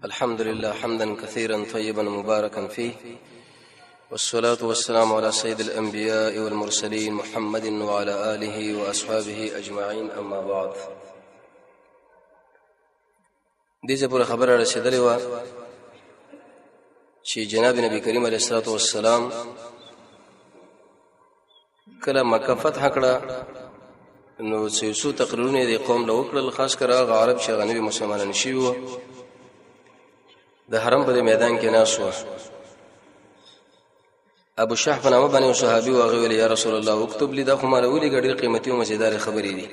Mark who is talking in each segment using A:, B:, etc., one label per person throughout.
A: الحمد لله حمدا كثيرا طيبا مباركا فيه، والصلاة والسلام على سيد الأنبياء والمرسلين محمد وعلى آله وأصحابه أجمعين. أما بعد، دې پورې خبره رسیدلې و چې جناب نبی کریم علیه الصلاة والسلام کله مکه فتح کړه نو څو تقریرونه د قوم له وکړل، خاص کر هغه عرب چې غنوي مسلمانان شي وو د حرم په میدان کې ناسو. ابو شحف نامه باندې صحابي واغ ویل یا رسول الله اكتب لي دا خو مال ولي ګډ قیمتي او مزیدار خبرې دي.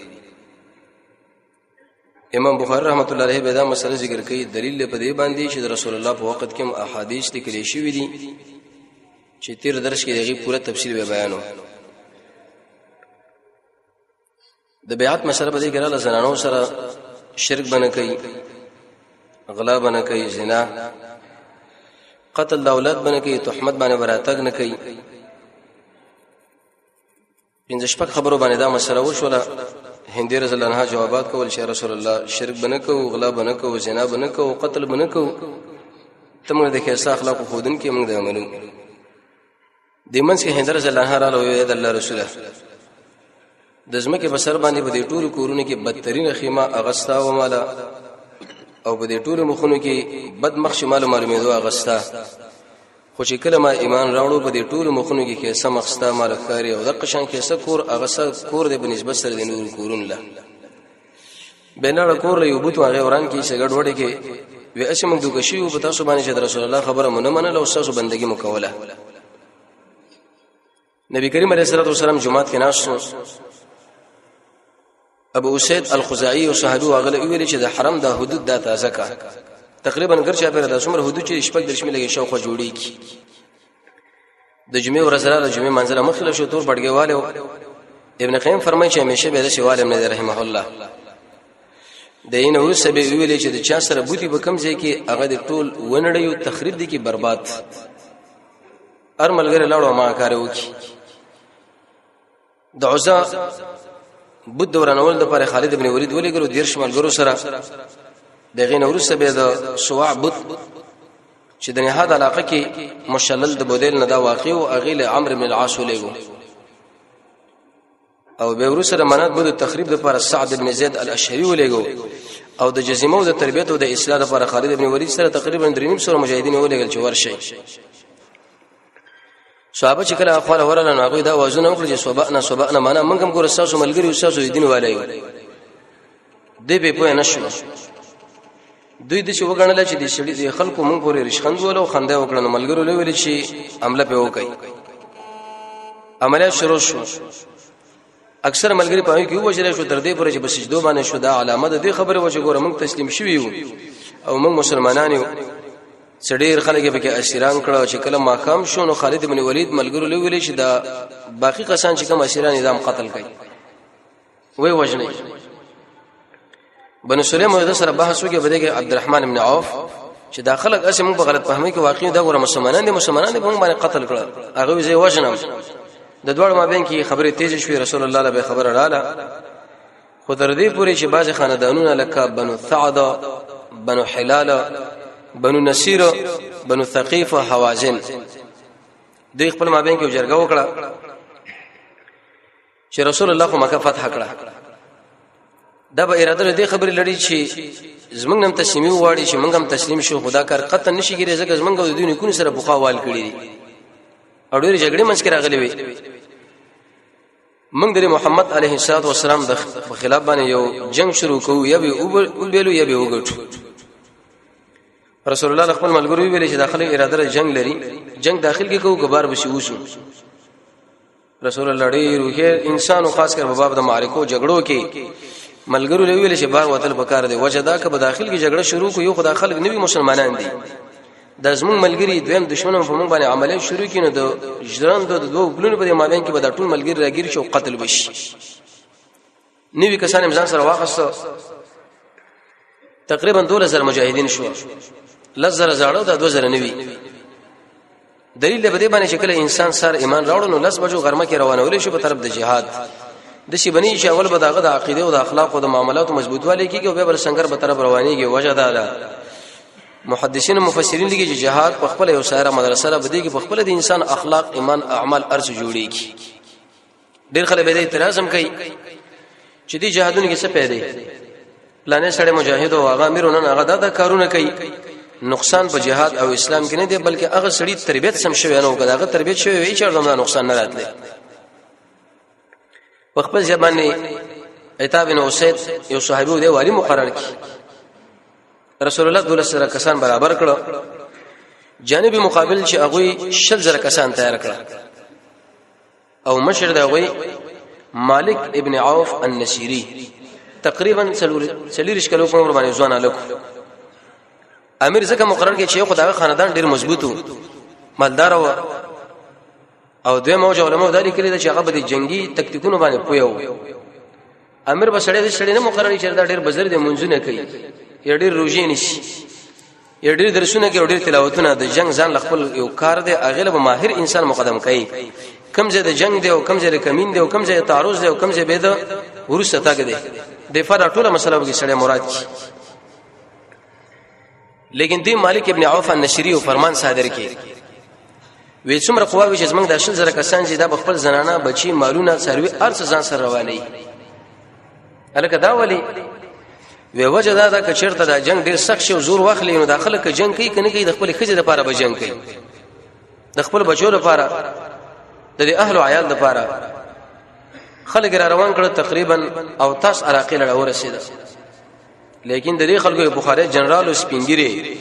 A: امام بخاری رحمت الله علیه به دا مسله ذکر کوي، دلیل په دې باندې چې رسول الله په وخت کې احادیث لیکل شوی دي چې تیر درس کې دغه پوره تفصیل به بیانو. د بیعت مسله په دې کې راځي زنانو سره شرک بنه کوي، غلا بنه کوي، زنا، قتل د اولاد بنه کوي، تهمت باندې براتګ نه کوي. پنځه شپږ خبرو باندې دا مسله وشوله. هندي رضی الله عنها جوابات کول چې رسول الله شرک بنه کوو، غلا بنه کوو، زنا بنه کوو، قتل بنه کوو. تمغه د کیسه اخلاق خودن کې موږ د عملو د منځ کې هندي رضی الله عنها راوي د الله رسول د زمکه بسر باندې په دې ټول کورونه کې بدترین خیمه اغستا و مالا او په دې ټول مخونو کې بد مخ معلومېدو اغستا. خو چې کله ما ایمان راوړو په دې ټول مخونو کې کې سم اغستا مالکاري او د قشان کې سکور اغستا کور د بنسبت سره د نور کورون له بناله کور له یوبوت واغه وران کې شګړ وړي کې وې اسمه دوه شی او په تاسو باندې چې رسول الله خبره مونږ منله او تاسو بندګي مکوله. نبی کریم علیه الصلاه والسلام جمعات کې ناشو ابو اسید الخزاعي او صحابي واغله ویل چې د حرم د حدود د تازه کا تقریبا ګرځا پر د څومره حدود چې شپږ درشمه لګي شوخه جوړی کی د جمعې ورځ راځي جمعې منځله مخله شو تور بډګیواله. ابن قیم فرمایي چې همیشه به د شوالم نه رحمه الله دینه ورسبه ویل چې د چا سره بوتي به کم ځای کې هغه د ټول ونړیو تخریب دي کی برباد ارملګره لاړو ما کار وکي. د عزا بود ورانول د پر خالد ابن ولید ولګرو دیرش ملګرو سره دغه نورسه به د سواع بود چې د نهاد علاقه کې مشلل د بودیل نه دا واقع او اغیل عمرو بن العاص ولګو او به ورسره منات بود تخریب د پر سعد بن زید الاشهری ولګو او د جزیمه او د تربیت او د اصلاح لپاره خالد ابن ولید سره تقریبا 3.5 مجاهدین ولګل چې ورشي. صحابه چې کله اخوال ورله نو هغه دا وازونه وکړي چې صبانا معنا موږ هم ګور ساسو ملګری او ساسو دین والي دې به په نشو دوی د شو غنل چې د شړې د خلکو مونږ پورې رښخند ولو خنده وکړه نو ملګرو له ویل چې عمله په وکړي. عملیات شروع شو. اکثر ملګری په کې وجره شو تر دې پورې چې بسجدو باندې شو دا علامه د دې خبره و چې ګوره مونږ تسلیم شوي او مونږ مسلمانان یو. سړي خلک به کې اسیران کړه چې کله ماقام شو نو خالد بن ولید ملګرو له ویل چې دا باقی کسان چې کوم اسیران نظام قتل کړي وای وجنه. بنو سلیم د سره بحث وکړي بده کې عبدالرحمن بن عوف چې داخله اسمه په غلط فهمي کې واقعي دا ګوره مسلمانان دي په موږ باندې قتل کړه هغه زه وجنم. د دوړ ما بین کې خبره تیز شوې رسول الله له خبره رااله خو تر دې پورې چې بعض خاندانونه لکه بنو ثعد، بنو حلال، بنو نصیر، بنو ثقيف او حوازن دوی خپل مابین کې جرګه وکړه چې رسول الله خو مکه فتح کړه. دا به اراده دې خبرې لري چې زمنګ نم تسلیمي واړي چې موږ هم تسلیم شو، خدا کار قطن نشي ګرځي ځکه زمنګ د دې کو سره بخاوال کړی دي او ډېر جګړې منځ کې راغلي وي. موږ د محمد عليه الصلاه والسلام د خلاف باندې یو جنگ شروع کوو یا به او بیلو یا به وګټو. رسول الله خپل ملګرو ویل چې داخله اراده جنگ لري، جنگ داخل کې کوو غبار بشي وسو. رسول الله ډېر روحي انسان او خاص کر په باب د معرکو جګړو کې ملګرو ویل چې بار وتل پکار دی وجه دا که په داخل کې جګړه شروع کو یو خدای خلک نوی مسلمانان دي د زمون ملګری دویم دشمنو په موږ باندې عملیات شروع کینو د جران د دوه بلونو په مابین کې به د ټول ملګری راګیر شو قتل وشي. نوی کسان امزان سره واخصه تقریبا 2000 مجاهدین شو، لزر زاړو د 2000 نوی. دلیل به دې باندې شکل انسان سره ایمان راوړو نو لس بجو غرمه کې روانول شو په طرف د جهاد. د شی بنی چې اول به دغه د عقیده او د اخلاق او د معاملاتو مضبوطوالی کیږي او به بل څنګه به طرف روانيږي. وجه دا محدثین مفسرین لګي چې جهاد په خپل یو سایره مدرسه را بدی کې په خپل د انسان اخلاق ایمان اعمال ارز جوړیږي ډیر خلک به اعتراض هم کوي چې دي جهادونه کې څه پیدا پلانې سره مجاهد او هغه امیرونه هغه دا کارونه کوي نقصان په جهاد او اسلام کې نه دی بلکې هغه سړي تربيت سم شوی نه وګړه هغه تربيت شوی وي چې دا نقصان نه راتلی په خپل ځبانه عتاب بن اسید یو صحابي دی والی مقرر کی رسول الله دولس سره کسان برابر کړو جانب مقابل چې هغه شل زره کسان تیار کړ او مشر دا هغه مالک ابن عوف النصيري تقریبا سلیریش کلو په عمر باندې ځوان الکو امیر زکه مقرر کې چې خدای خاندان ډیر مضبوط وو مالدار او دوی موجه علماء دالي کړی چې هغه به جنگي تکتیکونو باندې پویو امیر به سړی نه مقرر چې دا ډیر بزرګ دی منځونه کوي ډیر روزي نشي ډیر درسونه کوي ډیر تلاوتونه د جنگ ځان خپل یو کار دی اغلب ماهر انسان مقدم کوي کم ځای د جنگ دی او کم ځای د کمین دی او کم ځای تعرض دی او کم ځای به د ورسته تاګ دی دفاع ټوله مسله به سړی مراد کی لیکن دی مالک ابن عوف النشری او فرمان صادر کی وې څومره قواوی چې زمنګ د 10000 کسان چې د خپل زنانه بچي مالونه سروي ارڅ ځان سره رواني الکه دا ولی وی وجه دا د کچرته د جنگ ډیر سخت شو زور واخلې نو داخله ک جنگ کوي کنه کوي د خپل خزه لپاره به جنگ کوي د خپل بچو لپاره د اهل او عیال لپاره خلک را روان کړه تقریبا او تاس عراقی لړ ورسېده لیکن د دې خلکو بخاری جنرال او سپینګری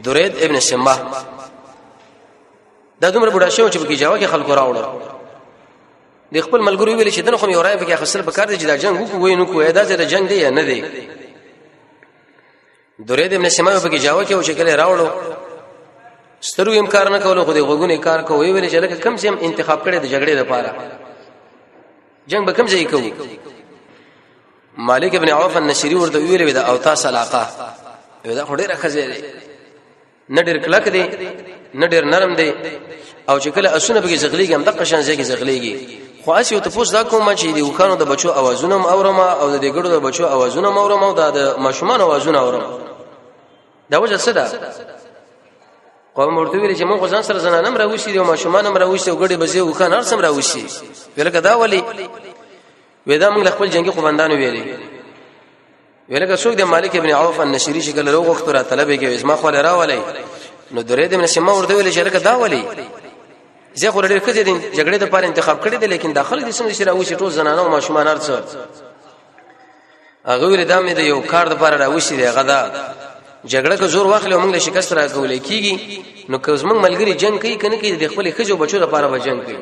A: درید ابن سماه دا دومره بډا شو چې په کې جواب کې خلکو راوړل د خپل ملګری ویل چې دنه خو یو راي په کې خسر پکار دي چې دا جنگ وکوي نو کوی دا چې جنگ دی نه دی درید ابن سماه په کې جواب کې او چې کله راوړل سترو امکار نه کولو خو دې غوګونه کار کوي ویل چې لکه کم سم انتخاب کړي د جګړې لپاره جنگ به کم ځای کوي مالک ابن عوف النشری ورته ویل د اوتاس علاقه دا خو ډېر خزه نه ډېر کلک دی نه ډېر نرم دی او چې کله اسونه به زغلیږي هم د قشان ځای کې زغلیږي خو اسی ته پوس دا کوم چې دی وکانو د بچو اوازونه اورم او د دې ګړو د بچو اوازونه اورم او د ماشومان اوازونه اورم دا وجه څه ده قوم ورته ویل چې موږ ځان سره زنانم راوښي او ماشومان هم راوښي او ګړي بزي وکان هر سم راوښي ولکه دا ولی ودا موږ خپل جنگي قومندانو ویلي ولکه څوک د مالک ابن عوف النشری چې کله روغ وخت را طلب کې اسما خو را ولي نو درید ابن سما ورته ویل چې لکه دا ولی زه خو ډېر کړي دي جګړې ته پر انتخاب کړی دي لیکن داخله دي څنګه چې راوښي ټول زنانه او ماشومان هر څه هغه ویل دا مې د یو کار لپاره راوښي دی غدا جګړه کو زور واخلې موږ له شکست راکولې کیږي نو که زموږ ملګری جنگ کوي کنه کې د خپل خجو بچو لپاره به جنگ کوي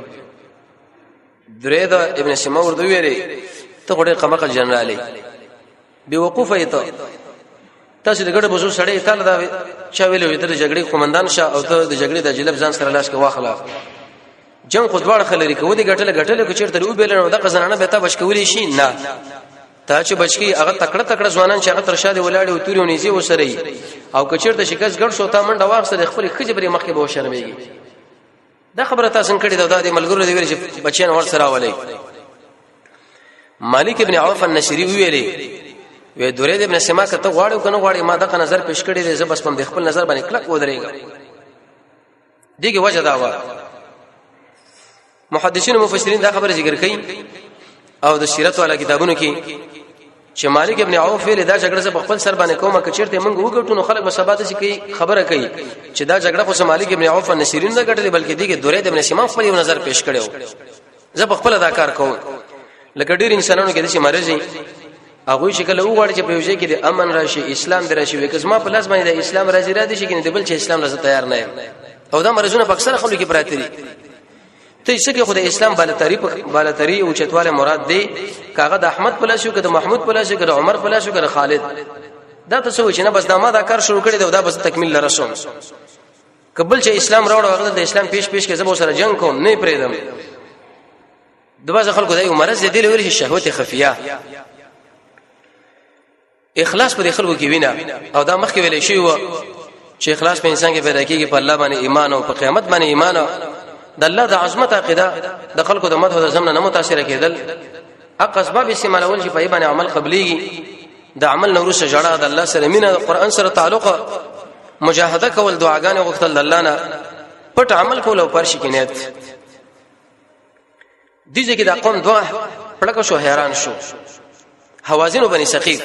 A: درید ابن سما ورته ویلي ته ګډه قمقل جنرالي بي وقوفه ایته تاسو د ګډه بوزو سړی تعالی دا چا ویلو د جګړې قومندان شه او ته د جګړې د جلب ځان سره لاس کې واخلا جنگ خو دواړه خلري کوي د ګټل کو چیرته و بیل نو د قزنانه به تا بچکولې شي نه تا چې بچکی هغه تکړه ځوانان چې هغه تر شاده ولاړ او توري ونیسي وسري او کچیرته شکست ګډ شو تا منډه واخسته د خپل خجبري مخ کې به شرمېږي دا خبره تاسو کړي دا د ملګرو دی ویل چې بچیان ور سره ولې مالک ابن عوف النشری ویلي وې درید ابن سما کته غواړو کنه غواړي ما دغه نظر پیش کړی دی زه بس په خپل نظر باندې کلک ودرېږم دغه وجه دا و محدثین او مفسرین دا خبره ذکر کړي او د سیرت والا کتابونو کې چې مالک ابن عوف له دا جګړه په خپل سر باندې کومه کچیرته موږ وګټو نو خلک به سبات شي کوي خبره کوي چې دا جګړه خو مالک ابن عوف النصرین نه ګټلې بلکې دغه درید ابن سما خپل یو نظر پیش کړو زه په خپل ادا کار کوم لکه ډیر انسانانو کې د مرزي هغه شکل وګړي چې په یوځای کې د امن راشي اسلام درشي وکړ ما په لاس باندې د اسلام راځي را دي چې کنه د بل چې اسلام راځي تیار نه او دا مرزونه په اکثر خلکو کې پراته دي ته څه کې خدای اسلام بالاتری او چتواله مراد دی کاغه د احمد پلاسو کې د محمود پلاسو کې د عمر پلاسو کې د خالد دا تاسو چې نه بس دا ما دا کار شروع کړی دا بس تکمیل لرسوم قبل چې اسلام راوړ هغه د اسلام پیش کې زبو سره جنگ کوم نه پریدم د باز خلکو دای مرز دی لوري شهوت خفیه اخلاص پر خلکو کې وینا او دا مخکې ویلې شی و چې اخلاص په انسان کې پیدا کیږي په الله باندې ایمان او په قیامت باندې ایمان د الله د عظمت عقیده د خلکو د مدح او د زمنه نه متاثر کېدل حق اسباب استعمالول چې په باندې عمل قبليږي د عمل نور سره جړه د الله سره مینه قرآن سره تعلق مجاهده کول دعاګانې غوښتل الله نه پټ عمل کول او پرشي کې نیت دي چې دا قوم دوه پړک شو حیران شو حوازن وبني ثقيف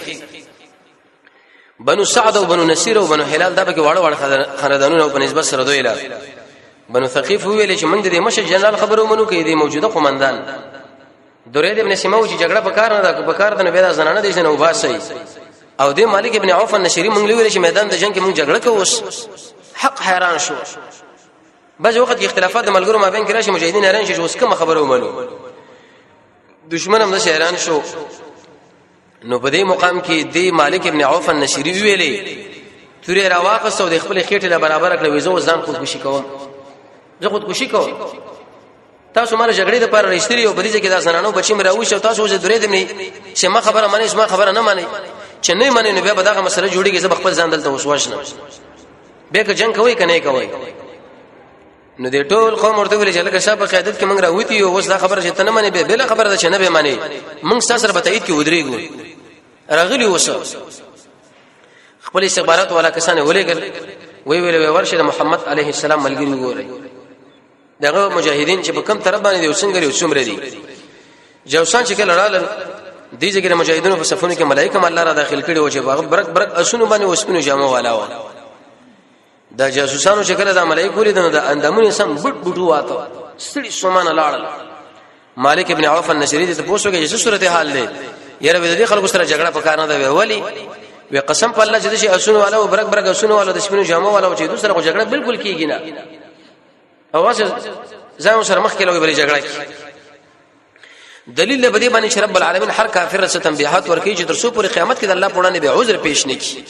A: بنو سعد او بنو نصير او بنو هلال دا به واړه واړه خاندانونه او په نسبت سره دوی لا بنو ثقيف ویل چې موږ د مشه جنرال خبرو منو کې د موجوده قومندان درید ابن سیمو چې جګړه پکار نه دا پکار د نبی دا زنانه دي نه وباسي او د مالک ابن عوف النشری موږ ویل چې میدان د جنگ کې موږ جګړه کوو حق حیران شو بعض وخت اختلافات د ملګرو مابین کې راشي مجاهدین حیران شي اوس کوم خبره ومنو دشمن هم د حیران شو نو په دې مقام کې د مالک ابن عوف النشری ویلې تورې راواقص او د خپل خېټه له برابر کړو زه ځان خودکشي کوم زه خودکشي کوم تاسو مال جګړې د پر رښتري او بدیجه کې دا زنانو بچی مراوي شو تاسو زه درې دمني چې ما خبره مانی ما خبره نه مانی چې نه مانی نو بیا به دا مسله جوړیږي زه خپل ځان دلته وسوښنم به که جنگ کوي کنه کوي نو دې ټول قوم ورته ویل چې لکه شابه قیادت کې موږ راوتی او اوس دا خبره چې تنه مانی به بل خبره ده چې نه به مانی موږ تاسو سره به تایید کې ودرېګو راغلی وسه خپل استخبارات والا کسان ولېګل وی ورشه محمد عليه السلام ملګری وګورئ دغه مجاهدین چې په کم طرف باندې دی وسنګري وسمره دي جوسان چې کله رااله دي چې مجاهدینو په صفونو کې ملائکه الله را داخل کړي او چې برک برک اسونو باندې وسپینو جامه والا و دا جاسوسانو چې کله د ملائکه ولیدنه د اندامونو سم بټ بټو واته ستړي سومان لاړل مالک ابن عوف النشری ته پوښتنه کې څه صورت حال دی یاره به دې خلکو سره جګړه پکار نه دی ولی وی قسم په الله چې اسونو والا او برک برک اسونو والا د سپینو جامه والا او چې دوسره جګړه بالکل کیږي نه اواسه ځان سره مخ کې لوي بلې جګړه کی دلیل به دې باندې چې رب العالمین هر کافر سره تنبیحات ورکړي چې تر څو پورې قیامت کې د الله په وړاندې به عذر پېښ نه کی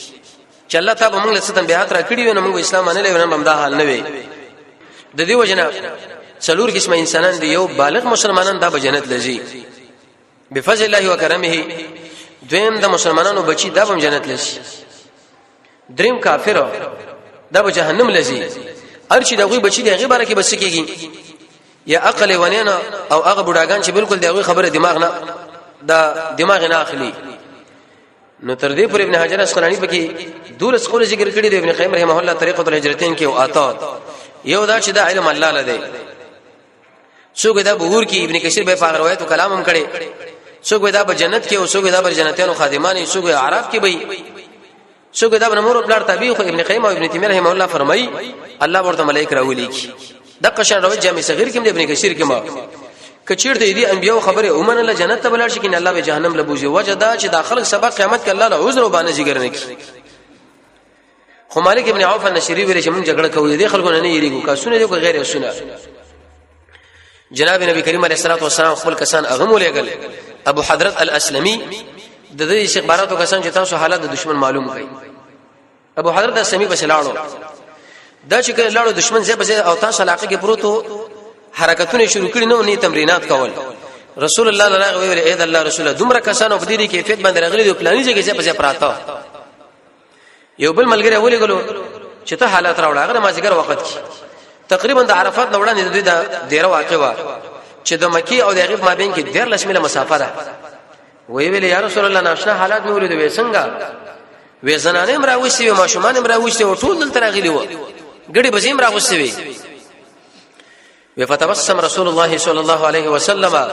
A: چې الله تعالی موږ له تنبیحات را کړی ونه موږ اسلام نه لوي نه بمدا حال نه وي د دې وجنه څلور قسمه انسانان دي یو بالغ مسلمانان دا به جنت لږي بفضل الله وکرمه دویم د مسلمانانو بچي دا به جنت لږي دریم کافر دا به جهنم لږي ارچې دغه بچی دی هغه باره کې بس کېږي یا عقل ونینا او هغه بډاګان چې بالکل دغه خبره دماغ نه دا دماغ نه اخلي نو تر دې پر ابن حجر اسقلانی پکې دولس قول ذکر کړی دی ابن قیم رحمه الله طریقه الهجرتین کې او آتا یو دا چې دا علم الله لده څوک دا بهور کې ابن کثیر به په روایت او کلام هم کړي څوک دا په جنت کې او څوک دا پر جنتیانو خادمان څوک اعراف کې به څوک دا بنمور بلار تابع خو ابن قیم او ابن تیمیه رحمه الله فرمایي الله ورته ملائک راولي کی د قشان روایت جامع صغیر کې ابن کثیر کې ما کچیر ته دي انبیو خبره اومن الله جنت ته بلار شي کین الله به جهنم لبوزي وجدا چې داخل سبق قیامت کې الله له عذر وبانه ذکر نه کی خو مالک ابن عوف النشری ویل چې موږ جګړه کوو دي خلکو نه یریږو کا سونه دي کو غیر سونه جناب نبی کریم علیه الصلاه والسلام خپل کسان اغم ولېګل ابو حضرت الاسلمي د دې استخباراتو کسان چې تاسو حالت د دشمن معلوم کړي ابو حضرت الاسلمي بس لاړو دا چې کله لاړو دشمن زې بس او تاسو علاقه کې پروتو حرکتونه شروع کړي نو نه تمرینات کول رسول الله صلی الله علیه و آله اې الله رسول دومره کسانو په دې کیفیت باندې راغلي دی پلاني ځای کې بس پراته یو بل ملګری ولې غلو چې ته حالات راوړل هغه مازیګر وخت کې تقریبا د عرفات نوړان د ډیره واقع و چې د مکی او د غیب مابین کې ډیر لسمه مسافه ده وی ویل یا رسول الله ناشنا حالات مې ولید وې څنګه وې زنانه مراوستي او ماشومان مراوستي او ټول دلته راغلي و ګډي بزیم راغوستي وي وفتبسم رسول الله صلی الله علیه وسلم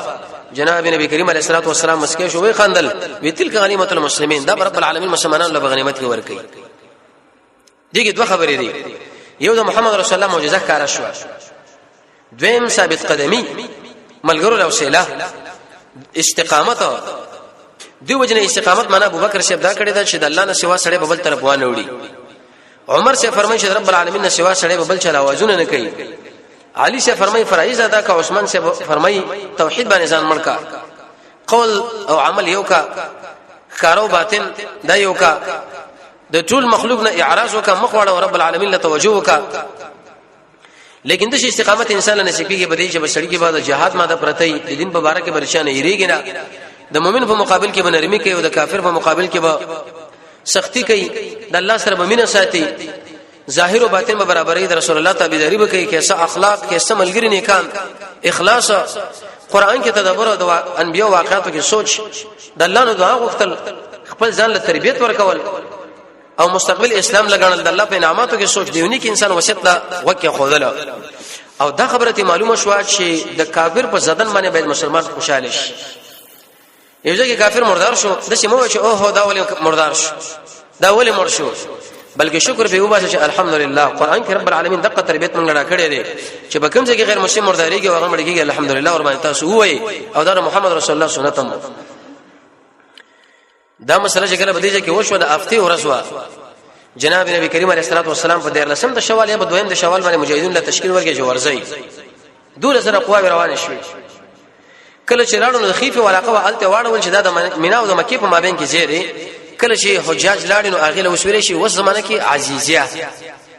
A: جناب نبی کریم علیه الصلاه والسلام مسکه شو وی خندل وی تلک غنیمت المسلمین دا رب العالمین مسلمانان له غنیمت کې ورکي دغه دوه خبرې دي یو د محمد رسول الله معجزه کار شو دویم ثابت قدمی ملګرو له وسیله استقامت دی وجنه استقامت معنا ابوبکر صاحب دا کړی دا چې د الله نه سوا سره ببل طرف وانه وړي عمر سے فرمایي چې رب العالمین نه سوا سره ببل چلا आवाजونه نه کوي علي سے فرمایي فرایض ادا کا عثمان سے فرمایي توحید باندې ځان مړکا قول او عمل یو کا کارو باطن دا یو کا د ټول مخلوق نه اعراض وکا مخواړه رب العالمین له توجه وکا لیکن د استقامت انسان نه سپیږي بده چې بسړی کې بعد جهاد ماده پرته د دین په باره کې برشانه یریږي نه د مؤمن په مقابل کې بنرمي کوي او د کافر په مقابل کې به سختی کوي د الله سره بمینه ساتي ظاهر او باطن به برابرۍ د رسول الله تابعداري به کوي کیسه اخلاق کیسه ملګری نیکان اخلاص قران کې تدبر او د انبیو واقعاتو کې سوچ د الله نه دعا غوښتل خپل ځان له تربيت ورکول او مستقبل اسلام لګنل د الله په انعاماتو کې سوچ دیونی کې انسان وسط لا وکه خودله او دا خبره معلومه شو چې د کافر په زدن باندې باید مسلمان خوشاله شي یو ځکه کافر مردار شو د سیمو چې اوه دا ولې مردار شو دا ولې مر شو بلکې شکر به وباسه چې الحمدلله قران کې رب العالمین دغه تربیت موږ را کړې دي چې به کوم ځای کې غیر مسلم مرداریږي او هغه مړیږي الحمدلله اور باندې تاسو وایي او دا محمد رسول الله سنت هم دا مسله چې کله بدیږي کې وشو د افتی او رسوا جناب نبی کریم علیه الصلاه والسلام په 13 د شوال یا په 2 د شوال باندې مجاهدین له تشکیل ورګي جوړځي دوله سره قواوی روان شي کله چې راړو د خیفه ولاقه والته واړول چې دا د مینا او د مکه په مابین کې زیری کله چې حجاج لاړ نو اغه له وسویل شي وس زمانه کې عزیزیه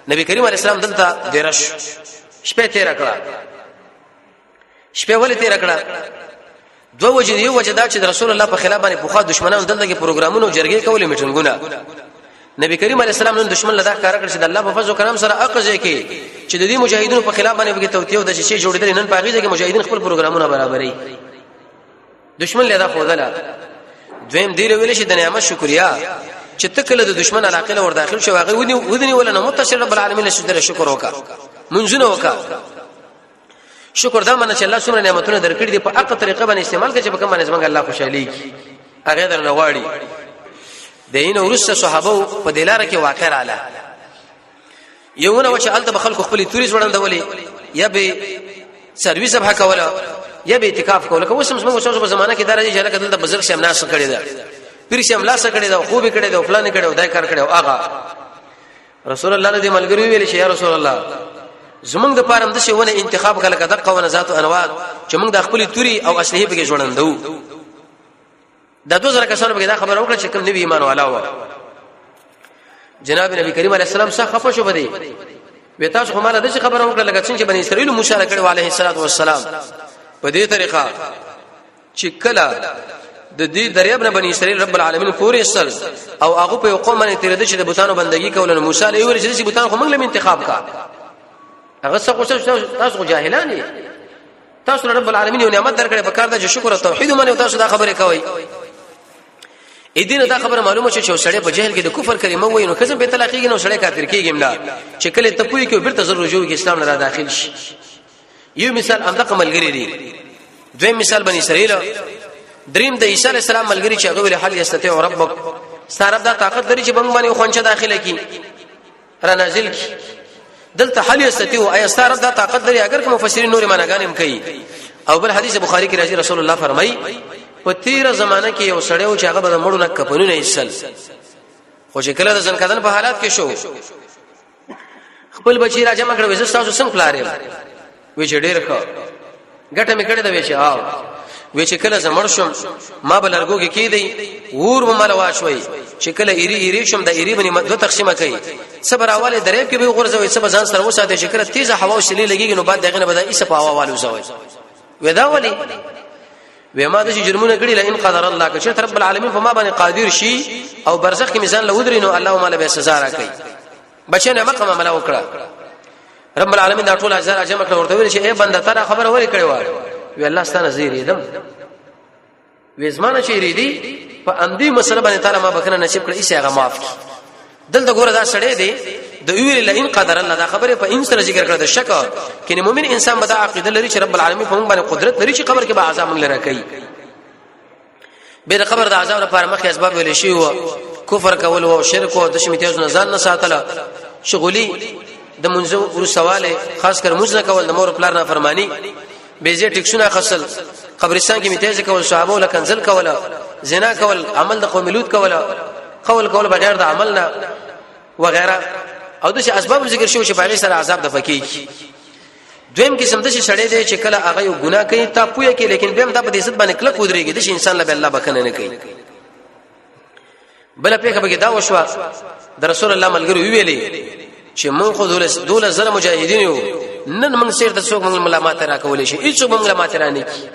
A: نبی کریم علیه السلام دلته دیرش شپه تیر کړه شپه ولې تیر کړه دوه وجې یو وجه دا چې رسول الله په خلاف باندې پوخا دشمنانو دلته کې پروګرامونو جرګې کولې میټینګونه نبی کریم علیه السلام نن دشمن لدا کار کړ چې د الله په فضل او کرم سره اقزه کې چې د دې مجاهدینو په خلاف باندې وګړي توتیو د شي جوړېدل نن پاغیزه کې مجاهدین خپل پروګرامونه برابرې دشمن لدا خودله دویم دی ویل شي د نعمت شکریا چې تکله د دشمن علاقه له ور داخل شو هغه ودني ولا نه متصل رب العالمین شکر شکر وکا منځونه وکا شکر دا منه چې الله څومره نعمتونه درکړي دي په حق طریقه باندې استعمال کړي چې په کوم باندې څنګه الله خوشالي هغه در نواړي دین ورسته صحابه په دلاره کې واقع رااله یوونه و چې الته بخلکو خپل توري وړاندولې یا به سرویس به کوله یا به اعتکاف کوله کوم څه په زمانہ کې درجه چې لکه دلته بزرګ شم ناس کړي دا پیر شم لاس کړي دا خوب کړي دا فلان کړي دا کار کړي اغه رسول الله دې ملګری ویل شي یا رسول الله زمونږ د پاره د شونه انتخاب کله کده قونه ذات او انواع چې موږ د خپل توري او اصلي به جوړندو دا 2000 کسانو به دا خبر وکړه چې کوم نبی ایمان والا و جناب نبی کریم علیه السلام څخه خفه شو بده به تاسو کومه د خبر وکړه لکه څنګه بنی اسرائیل مشارکت کړي علیه الصلاه والسلام په دې طریقه چې کله د دې دریاب نه بنی اسرائیل رب العالمین پورې سل او هغه په قوم باندې تیر دي چې د بوتانو بندگی کول موسی علیه ویل چې بوتان خو موږ له انتخاب کا هغه څه تاسو جاهلان دي تاسو رب العالمین یو نعمت درکړي په کار د شکر او توحید باندې تاسو دا خبره کوي اې دین دا خبره معلومه شو چې سړی په جهل کې د کفر کلمه وایي نو کزم په طلاقېږي نو سړی کافر کېږي نه چې کله ته پوي کې بیرته ضرور جوړ کې اسلام نه داخل شي یو مثال امدقه ملګری دی دویم مثال بنی اسرائیل دریم د عیسی علی السلام ملګری چې هغه ویل حل یستطيع ربک ستاره دا طاقت لري چې بنګ باندې خونچه داخله کی را نازل کی دلته حل یستطيع ای ستاره دا طاقت لري اگر کوم مفسرین نور معناګان هم کوي او بل حدیث بخاری کې راځي رسول الله فرمایي په تیر زمانہ کې یو سړی و چې هغه به مړو نه کپنونه ایسل خو چې کله د ځنکدن په حالات کې شو خپل بچی را جمع کړو وسه تاسو څنګه پلاره وی چې ډېر ښه ګټه مې کړې دا وی چې ها وی چې کله زمړ شم ما بلرګو کې کېدی ور ممل واشوي چې کله ایری شم د ایری باندې دوه تقسیمه کوي صبر اواله دریاب کې به غورځوي صبر ځان سره وساته چې کله تیزه هوا وسلی لګيږي نو بعد دغه نه بده ایسه په هوا والو زوي ودا ولي وما د جرمونه کړي لئن قدر الله که چې رب العالمین فما باندې قادر شي او برزخ کې میزان لودرینو الله مال به سزا راکړي بچنه مقام عمل وکړه رب العالمین دا ټول اجر اجمع کړ ورته ویل چې اے بنده تر خبر ولې کړي وای وی الله ستانه زیری دم وې زمانه چې ریدي په اندی مسله باندې تعالی ما بکنه نصیب کړی چې هغه معاف کړي دلته ګوره دا سړی دی د ویل لئن قدر الله دا خبره په ان سره ذکر کړه د شک کینه مؤمن انسان به دا عقیده لري چې رب العالمین په موږ باندې قدرت لري چې قبر کې به عذاب موږ لره کوي به د قبر د عذاب لپاره مخکې اسباب ویل شي او کفر کول او شرک او د شمیتیاز نه ځان نه ساتله شغولي د منځو ور سواله خاص کر موږ نه کول د مور پلار نه فرمانی به زی ټیکسونه خصل قبرستان کې میتیز کول صحابه له کنزل کوله زنا کول عمل د قوم لوط کوله قول بغیر د عمل نه وغیرہ او د اسباب ذکر شو چې باغی سره عذاب د فقې دویم قسم د شړې دی چې کله هغه یو ګناه کوي تا پوهه کې لیکن بهم د په دې ست باندې کله کودريږي د انسان له الله بکنه نه کوي بل په هغه کې دا وشو د رسول الله ملګری ویلي چې مون خو دول زره مجاهدین یو نن موږ سیر د څوک موږ ملامت را کولې شي هیڅ موږ ملامت را نه کی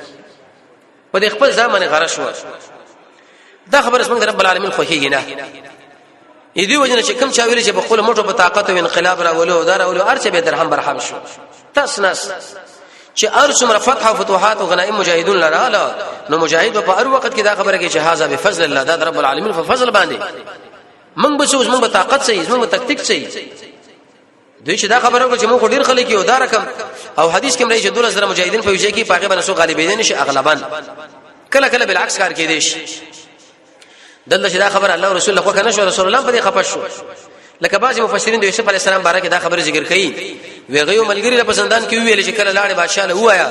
A: په دې خپل ځامن غره شو دا خبره څنګه رب العالمین خوښیږي نه اې دی وجنه چې کوم چا ویل چې په خپل موټو په طاقت او انقلاب را ولو دار اولو ارچ به درهم برحم شو تاسناس چې ارسم فتح او فتوحات او غنائم مجاهدون لراله نو مجاهد په هر وخت کې دا خبره کې چې هاذا بفضل الله دا رب العالمین په فضل باندې موږ به څه موږ به طاقت صحیح موږ به تکتیک صحیح دوی چې دا خبره وکړه چې موږ ډیر خلک یو دا رقم او حدیث کې مرایي چې 2000 مجاهدین په وجه کې پاګه باندې سو غالبین نشي اغلبان کله کله بالعکس کار کې دي دلته چې دا خبر الله رسول الله خو کنه شو رسول الله په دې خپش شو لکه بعض مفسرین د یوسف علی السلام باره کې دا خبره ذکر کړي ویغه ملګری له زندان کې ویل چې کله لاړ بادشاہ له وایا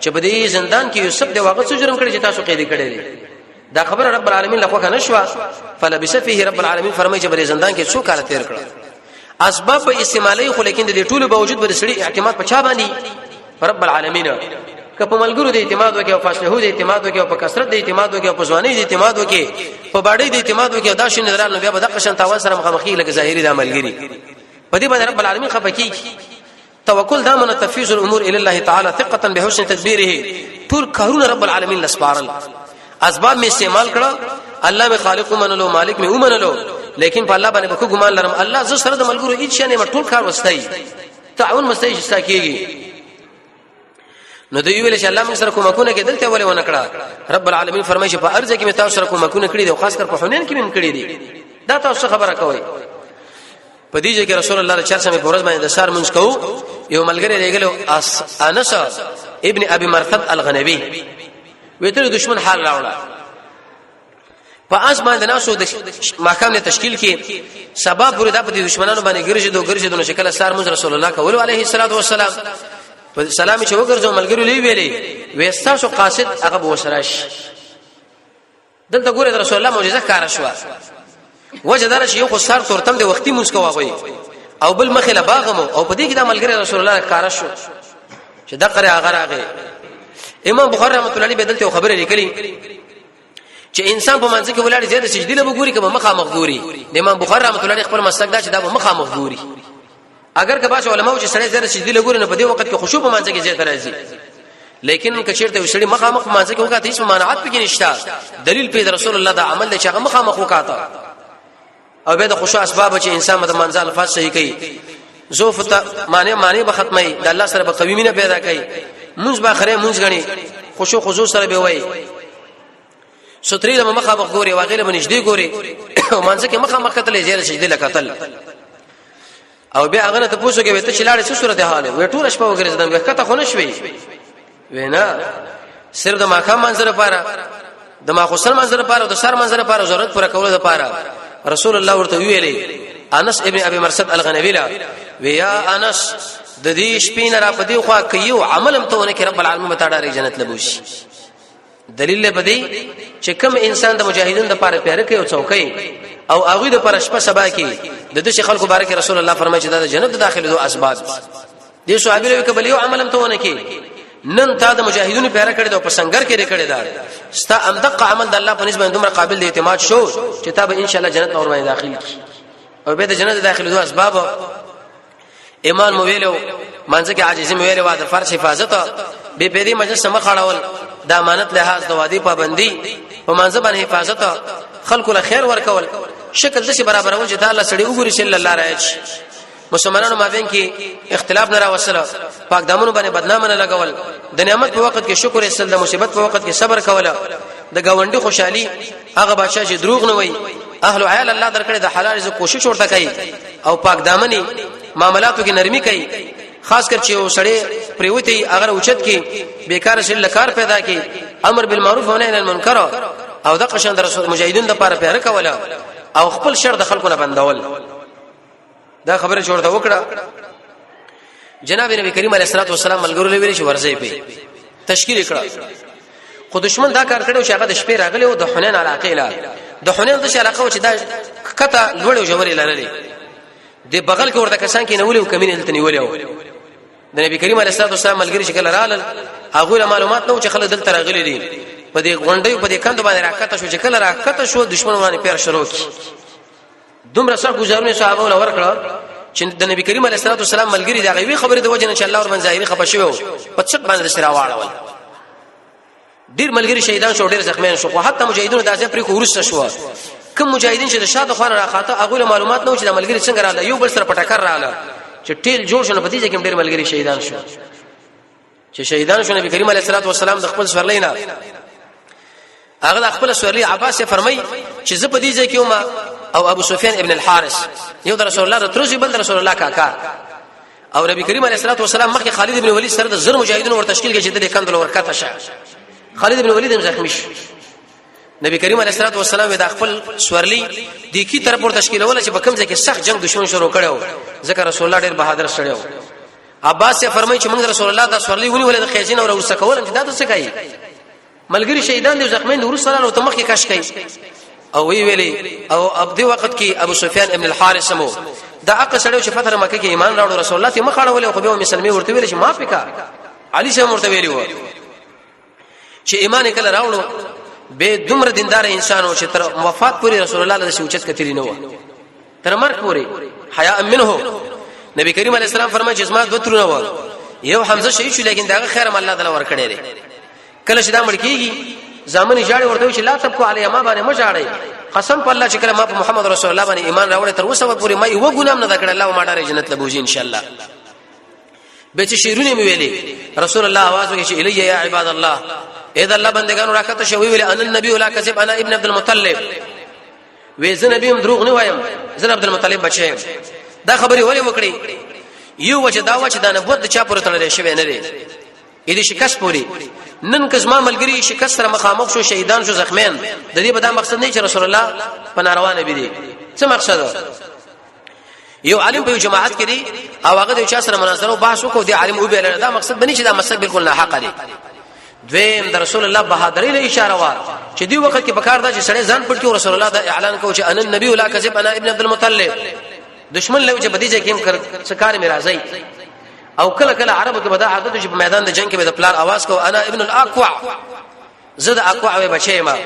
A: چې په دې زندان کې یوسف د واقع څه جرم کړی چې تاسو قید کړی دا خبره رب العالمین له خو کنه شو فلبس فيه رب العالمین فرمایي چې په زندان کې څو کال تیر کړ اسباب په استعمالي خو لیکن د ټولو باوجود بر سړي اعتماد په چا باندې رب العالمین که په ملګرو د اعتماد وکي او فاصله د اعتماد وکي او په کثرت د اعتماد وکي او په ځواني د اعتماد وکي په باډي د اعتماد وکي دا شین درال نو بیا به د قشن تاوان سره مخامخي لکه ظاهري د عملګري په دې باندې رب العالمین خفقي توکل دامن تفویض الامور الى الله تعالی ثقه بحسن تدبیره ټول کارونه رب العالمین لسپارل اسباب می استعمال کړه الله به خالق منلو مالک می ومنلو لیکن په الله باندې به ګمان لرم الله زو سره د ملګرو هیڅ شي نه ټول کار وستای تعاون مستای چې ساکيږي نو دوی ویل چې الله موږ سره کومکونه کې دلته ولې ونه کړه رب العالمین فرمایي چې په ارزه کې تاسو سره کومکونه کړی دي او خاص کر په حنین کې هم کړی دي دا تاسو خبره کوي په دې کې رسول الله صلی الله علیه وسلم په ورځ باندې د سار منځ کو یو ملګری لګلو انس ابن ابي مرثد الغنبي وته دشمن حال راوړل په اس باندې ناسو د محکمه تشکیل کې سبب پورې د دشمنانو باندې ګرځېدو نو شکل سار منځ رسول الله کول علیه الصلاه والسلام په سلامي چې وګرځو ملګری لوي ویلې وېستاسو قاصد هغه بوسراش دلته ګوره رسول الله معجزه کار شو وجدار چې یو خو سار تورتم د وختي موږ کوي او بل مخله باغمو او په دې کې د ملګری رسول الله کار شو چې د قره هغه راغی امام بخاری رحمۃ اللہ علیہ بدلته خبره لیکلي چې انسان په منځ کې ولاړ زیاده سجدي له وګوري کبه مخامخ ګوري د امام بخاری رحمۃ اللہ علیہ خپل مسلک دا چې دا مخامخ ګوري اگر که باش علماء چې سړی زره سجدي له ګوري نه په دې وخت کې خشوع په منځ کې زیات راځي لیکن کچیرته وسړي مخامخ منځ کې وکړه هیڅ مانعات پکې نشته دلیل په رسول الله دا عمل چې هغه مخامخ وکړه او به د خشوع اسباب چې انسان د منځ الفاظ صحیح کوي زوفت معنی به ختمي د الله سره به قوي مینه پیدا کوي منځ به خره منځ غني خشوع خضوع سره به وای ستري له مخامخ ګوري واغله بنجدي ګوري او منځ کې مخامخ کتل زیاده سجدي لکتل او بیا هغه ته پوښتنه کوي ته چې لاړې څه صورت حال وي ټول شپه وګرځیدم وکته خو نشوي وینا صرف د ماقام منظر لپاره د ماخوسن منظر لپاره او د سر منظر لپاره ضرورت پر کول لپاره رسول الله ورته ویلي انس ابن ابي مرثد الغنوي لا ويا انس د دې شپې نه را پدې خو کيو عملم ته ونه کې رب العالمین متاړه جنت لبوشي دلیل به دی چې کوم انسان د مجاهدین د لپاره پیاره کوي او څوکي او هغه د پر شپه سبا کې د دې خلکو بارک رسول الله فرمایي چې د جنت داخله دوه اسباب دي صحابه له کبل یو عملم ته ونه کې نن تا د مجاهدونو پیاره کړي او په سنگر کې لري دا ستا امدق عمل د الله په نسبت دومره قابل د اعتماد شو چې تا به ان شاء الله جنت اور باندې داخل کی او به د جنت داخله دوه اسباب ایمان مو ویلو مانځه کې عاجزي مو ویلو د فرض حفاظت به پیری مجلس سم خړاول د امانت لحاظ د وادي پابندي په مانځه باندې حفاظت خلکو له خیر ورکول شکل د شي برابرول چې الله سړي وګوري چې الله راځي مسلمانانو مابین کې اختلاف نه راوصله پاک دامنو باندې بدنامه نه لګول د نعمت په وخت کې شکر ایستل د مصیبت په وخت کې صبر کول د گاونډي خوشحالي هغه بادشاہ چې دروغ نه وای اهل عیال الله درکړي د حلال رزق کوشش ورته کوي او پاک دامني معاملاتو کې نرمي کوي خاص کر چې سړی پریوتی اگر اوچت کې بیکار شل کار پیدا کوي امر بالمعروف و نهي عن المنکر او د قشن د رسول مجاهدین د لپاره پیاره کوله او خپل شر د خلکو نه بندول دا خبره جوړه وکړه جناب نبی کریم علیه الصلاه والسلام ملګرو لوي چې ورځي په تشکیل کړه خو دشمن دا کار کړو چې هغه د شپې راغلی او د حنین علاقه له د حنین د علاقه چې دا کته لوړ جوړې لرلې د بغل کې ورته کسان کې نولې او کمینې دلته نیولې د نبی کریم علیه الصلاه والسلام ملګری شکل رالل هغه معلومات نو چې خلک دلته راغلي دي په دې غونډې په دې کندو باندې راکته شو چې کله راکته شو دشمن باندې پیر شروع کی دومره سخت گزارونه صحابه ول ورکړه چې د نبی کریم علیه الصلاه والسلام ملګری دا غوي خبره د وجه نه چې الله ورمن ظاهري خپشوي په څک باندې سره واړول ډیر ملګری شهیدان شو ډیر زخمیان شو خو حتی مجاهدونو داسې پرې کو ورسته شو کوم مجاهدین چې د شاته خوانه راخاته هغه معلومات نو چې د ملګری څنګه رااله یو بل سره پټکر رااله چې ټیل جوړ شونه په دې کې ډیر ملګری شهیدان شو چې شهیدان شو نبی کریم علیه الصلاه والسلام د خپل سورلینا هغه د خپل سورلی عباس فرمای چې زه په دې ځای کې ما او ابو سفیان ابن الحارث یو د رسول الله ترځي بل رسول الله کاکا او نبی کریم علیه الصلاه والسلام مخکې خالد ابن ولید سره د زر مجاهدینو ور تشکیل کې چې د کندل ورکته شه خالد ابن ولید هم زخمی شو نبی کریم علیه الصلاه والسلام د خپل سورلی د کی طرف ور تشکیل ولا چې په کوم ځای کې سخت جنگ دشمن شروع کړو ځکه رسول الله ډیر بهادر سره و عباس یې فرمایي چې موږ رسول الله د سورلی ونی ولې د خیزین او ورسه کول چې دا څه کوي ملګری شهیدان دي زخمین ورس سره او تمخ کې کش کوي او وی ویلي او ابدي وخت کې ابو سفیان ابن الحارث مو دا اق سره چې فتره مکه کې ایمان راوړ رسول الله ته مخاړه ولې خو به مسلمي ورته ویل چې ما پکا علي شه ورته ویلی و چې ایمان کله راوړو به دومره دیندار انسان او چې تر وفات پورې رسول الله له سوچت کتلی نه و تر مرګ پورې حیا منه نبی کریم علیه السلام فرمایي چې اسما دوترونه و یو حمزه شهید شو لیکن دا خیر الله تعالی ور کړی کله چې دا مړ کیږي زامن جاړي ورته چې لا تبکو علی ما باندې مجاړي قسم په الله چې کله ما په محمد رسول الله باندې ایمان راوړې تر اوسه پورې ما یو ګنام نه کړ الله ما ډاره جنت لبوجي ان شاء الله به چې شیرونه مې ویلي رسول الله आवाज وکړي چې الی یا عباد الله اذا الله بندگانو راکته شوی ویل ان النبي لا کذب انا ابن عبد المطلب وې زه نبی هم دروغ نه وایم زه عبد المطلب بچی دا خبري ولې وکړي یو وجه دا و چې دا نبوت د چا پورې تړلې شوی نه دی اې دې شکست پوری نن کزما ملګری شکست سره مخامخ شو شهیدان شو زخمین د دې به دا مقصد نه چې رسول الله په ناروا نه بيدي څه مقصد یو عالم په جماعت کې دی او هغه د چا سره مناظره او بحث وکړي دی عالم او به دا مقصد بني چې دا مسله بالکل نه حق دی دویم د رسول الله بهادری له اشاره وا چې دی وخت کې بکار دا چې سړی ځان پټ کې رسول الله دا اعلان کوي چې ان النبي لا کذب انا ابن عبد المطلب دشمن له چې بدیجه کې څه کار می راځي او کله کله عربو کې بدا عادت چې په میدان د جنگ کې به د پلار आवाज کو انا ابن الاقوع زد اقوع وي بچي ما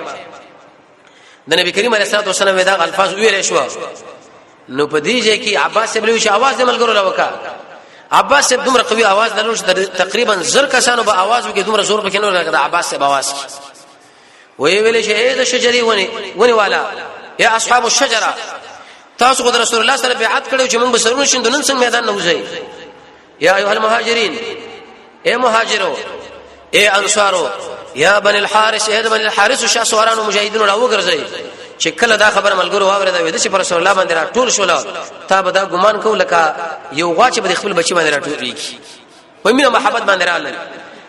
A: د نبی کریم علیه الصلاه والسلام دا الفاظ ویل شو نو په دې ځای کې عباس ابن وش आवाज د ملګرو لوکا عباس ابن دومره قوي आवाज درلو تقریبا زر کسانو به आवाज وکي دومره زور پکې نه راغله عباس به आवाज وی ویل چې اې د شجري ونی والا یا اصحاب الشجره تاسو خدای رسول الله سره بیعت کړو چې موږ به سرونه شندو نن څنګه میدان نه وځي یا ایها المهاجرین اے مهاجرو اے انصارو یا بني الحارث اے بني الحارث شاه سوارانو مجاهدینو راو ګرځي چې کله دا خبر ملګرو واورید وې د چې رسول الله باندې را ټول شول تا به دا ګمان کو لکه یو غوا چې به خپل بچی باندې را ټولیږي وې مینه محبت باندې رااله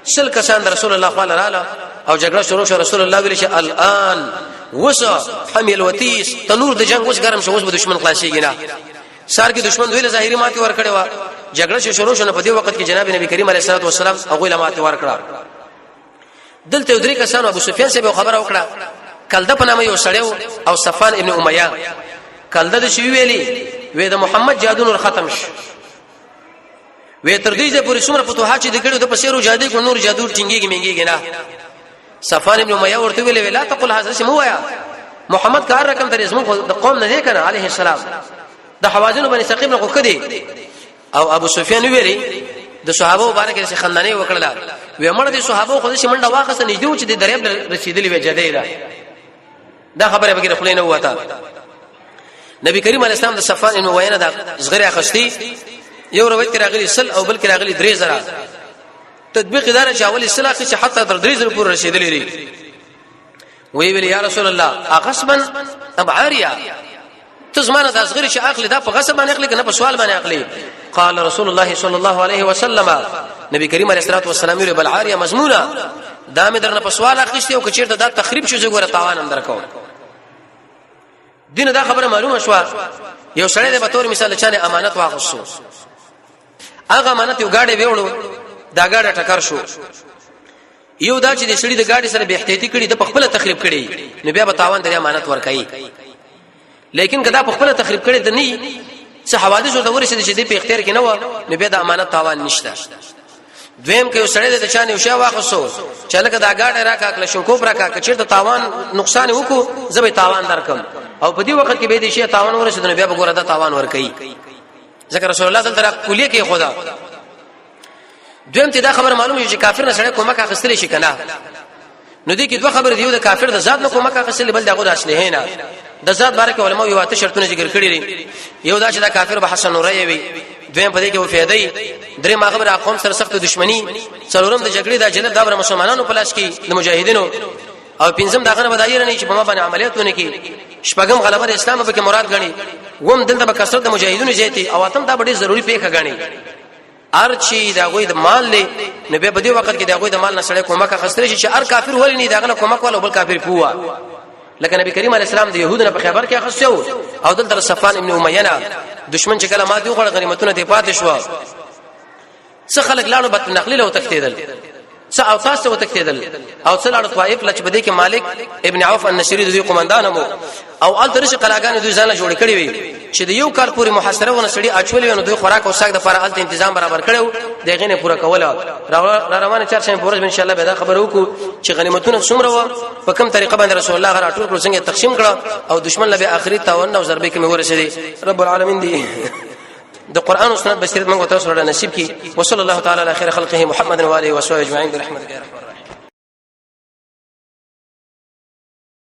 A: سل کسان رسول الله صلی الله علیه او جګړه شروع شو رسول الله ویل چې الان وسع حمل وتیس تنور د جنگ وس ګرم شو وس به دشمن خلاصيږي نه سار کې دشمن ویل ظاهري ماتي ور کړي وا جګړه شروع شونه په دې وخت کې جناب نبی کریم علیه الصلاه والسلام هغه لمات ور کړه دلته درې کسانو ابو سفیان سره خبره وکړه کلده په نامه یو سړیو او صفان ابن امیہ کلده د شی ویلي وې د محمد جادو نور ختم شو وې تر دې چې پوری څومره فتوحات چې دګړو د پسیرو جادو کو نور جادو ټینګيږي منګيږي نه صفان ابن امیہ ورته ویلي لا تقل هذا اسمه ويا محمد کار رقم تر اسمه د قوم نه کنه عليه السلام د حوازن بني ثقيف نه کوکدي او ابو سفیان ویلي د صحابه مبارک سره خندانه وکړه وې مړ دي صحابه خو دې منډه واخصه نږدې چې د دریاب رسیدلې وې جديره دا خبره به کې خلینو وته نبی کریم علیه السلام د صفان ابن وینه دا صغری اخستی یو روایت کې راغلی سل او بل کې راغلی درې زره تطبیق دار چې اولی سل اخی چې حتی تر درې زره پورې رسیدلې لري وی ویل یا رسول الله اغصبا ام عاریا تزمانه د صغری چې اخلي دا په غصب باندې اخلي کنه په سوال باندې اخلي قال رسول الله صلی الله علیه وسلم نبی کریم علیه الصلاه والسلام ویل بل عاریا مضمونه دا مې درنه په سوال اخیسته او کچیر دا تخریب شو زګوره تاوان اندر کو دین دا خبره معلومه شو یو سړی د بتور مثال چانه امانت واغوسو هغه امانت یو گاډي ویوړو دا گاډه ټکر شو یو دا چې د سړي د گاډي سره به احتیاطي کړي د خپل تخریب کړي نو بیا به تاوان د امانت ورکړي لیکن کدا په خپل تخریب کړي د نه څه حوادث ورته ورسېد چې د په اختیار کې نه و نو بیا د امانت تاوان نشته دویم کې سړی د چانه وشا واخصو چې لکه دا گاډه راکا کله شونکوب راکا کچیر د تاوان نقصان وکړو زبې تاوان درکم او په دې وخت کې به دې شی تاوان ورسېد نو بیا به ګوره دا تاوان ورکړي ذکر رسول الله صلی الله علیه وسلم کلیه کې خدا دویم ته دا خبر معلومه چې کافر نه سره کومک اخستلی شي کنه نو دې کې دوه خبر دیو د کافر د ذات نه کومک اخستلی بل دغه د اصله نه د ذات بارک علماء یو اته شرطونه ذکر کړی دي یو دا چې دا کافر به حسن نوري وي دویم په دې کې وفیدای درې ما خبر اقوام سره سخت دښمنی څلورم د جګړې د جلد د مسلمانانو په لاس کې د مجاهدینو او پنځم داغه بدایره نه چې په ما باندې عملیاتونه کې شپږم غلبه اسلام به کې مراد غني وم دلته به کثرت د مجاهدونو زیاتی او اتم دا ډېر ضروری پیخه غني ارچی دا غوي د مال له نبی په دې وخت کې دا غوي د مال نه سره کومک خسرې چې ار کافر ولې نه داغه کومک ولا بل کافر پوها لکه نبی کریم علیه السلام د يهودو په خبر کې اخستو او دلته صفان ابن امیہ نه دشمن چې کله ما دی غوړ غنیمتونه دی پاتې شو څه خلک لاړو بت نقلی له تکتیدل څه او تاسو وتکتیدل او څه لاړو طائف لچ بده کې مالک ابن عوف النصری دوی قومندان مو او ال ترش قلاګان دوی ځان جوړ کړی وي چې د یو کال پوری محاصره ونه سړي اچولې نو دوی خوراک او ساګ د لپاره الته تنظیم برابر کړو دغه نه پوره کوله روانه چارشنبه پورز ان شاء الله به دا خبر وکړو چې غنیمتونه څومره و په کوم طریقه باندې رسول الله غره ټول څنګه تقسیم کړه او دشمن له اخري تاون او ضربې کې ورسېدي رب العالمین دی د قران او سنت بصیرت موږ تاسو سره نصیب کی وصلی الله تعالی علی خیر خلقه محمد و علیه و صحبه اجمعین برحمتک یا رب